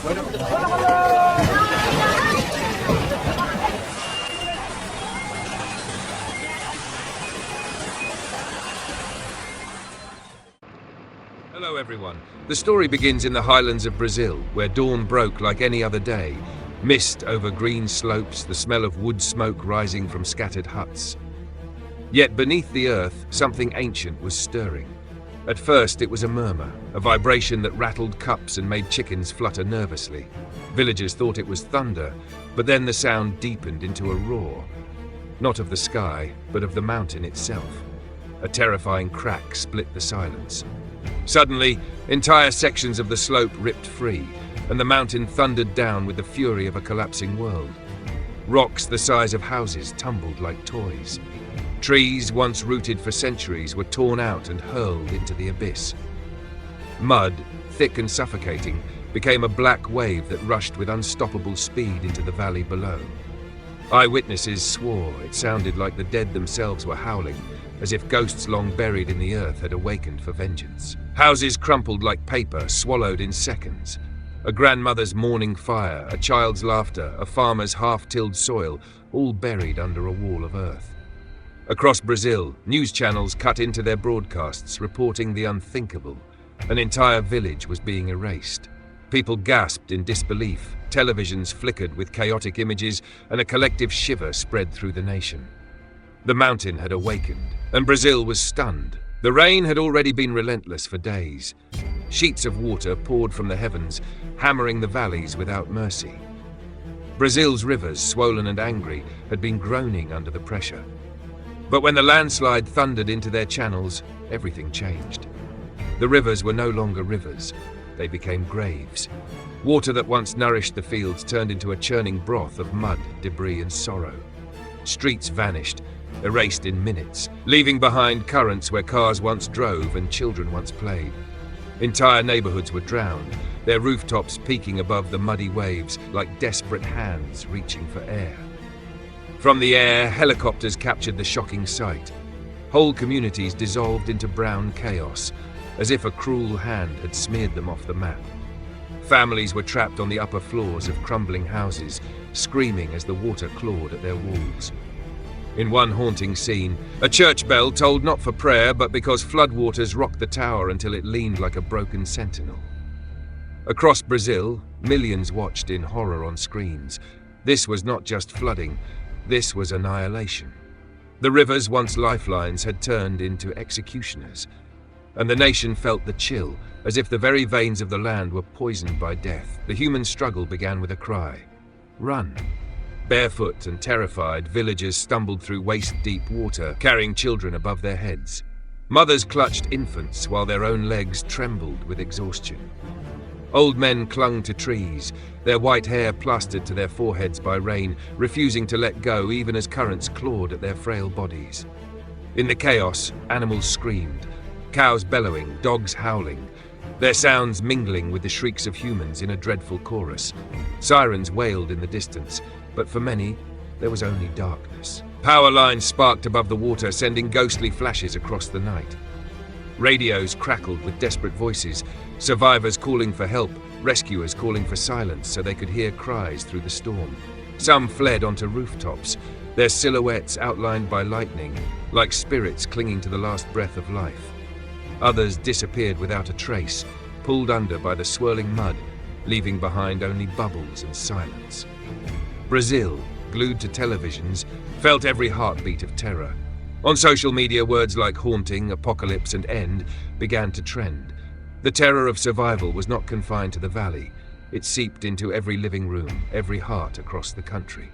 Hello everyone. The story begins in the highlands of Brazil, where dawn broke like any other day. Mist over green slopes, the smell of wood smoke rising from scattered huts. Yet beneath the earth, something ancient was stirring. At first it was a murmur, a vibration that rattled cups and made chickens flutter nervously. Villagers thought it was thunder, but then the sound deepened into a roar. Not of the sky, but of the mountain itself. A terrifying crack split the silence. Suddenly, entire sections of the slope ripped free, and the mountain thundered down with the fury of a collapsing world. Rocks the size of houses tumbled like toys. Trees, once rooted for centuries, were torn out and hurled into the abyss. Mud, thick and suffocating, became a black wave that rushed with unstoppable speed into the valley below. Eyewitnesses swore it sounded like the dead themselves were howling, as if ghosts long buried in the earth had awakened for vengeance. Houses crumpled like paper, swallowed in seconds. A grandmother's mourning fire, a child's laughter, a farmer's half-tilled soil, all buried under a wall of earth. Across Brazil, news channels cut into their broadcasts, reporting the unthinkable. An entire village was being erased. People gasped in disbelief, televisions flickered with chaotic images, and a collective shiver spread through the nation. The mountain had awakened, and Brazil was stunned. The rain had already been relentless for days. Sheets of water poured from the heavens, hammering the valleys without mercy. Brazil's rivers, swollen and angry, had been groaning under the pressure. But when the landslide thundered into their channels, everything changed. The rivers were no longer rivers. They became graves. Water that once nourished the fields turned into a churning broth of mud, debris, and sorrow. Streets vanished, erased in minutes, leaving behind currents where cars once drove and children once played. Entire neighborhoods were drowned, their rooftops peaking above the muddy waves like desperate hands reaching for air. From the air, helicopters captured the shocking sight. Whole communities dissolved into brown chaos, as if a cruel hand had smeared them off the map. Families were trapped on the upper floors of crumbling houses, screaming as the water clawed at their walls. In one haunting scene, a church bell tolled not for prayer, but because floodwaters rocked the tower until it leaned like a broken sentinel. Across Brazil, millions watched in horror on screens. This was not just flooding, this was annihilation. The rivers, once lifelines, had turned into executioners, and the nation felt the chill, as if the very veins of the land were poisoned by death. The human struggle began with a cry: "Run!" Barefoot and terrified, villagers stumbled through waist-deep water, carrying children above their heads. Mothers clutched infants while their own legs trembled with exhaustion. Old men clung to trees, their white hair plastered to their foreheads by rain, refusing to let go even as currents clawed at their frail bodies. In the chaos, animals screamed, cows bellowing, dogs howling, their sounds mingling with the shrieks of humans in a dreadful chorus. Sirens wailed in the distance, but for many, there was only darkness. Power lines sparked above the water, sending ghostly flashes across the night. Radios crackled with desperate voices, survivors calling for help, rescuers calling for silence so they could hear cries through the storm. Some fled onto rooftops, their silhouettes outlined by lightning, like spirits clinging to the last breath of life. Others disappeared without a trace, pulled under by the swirling mud, leaving behind only bubbles and silence. Brazil, glued to televisions, felt every heartbeat of terror. On social media, words like haunting, apocalypse, and end began to trend. The terror of survival was not confined to the valley. It seeped into every living room, every heart across the country.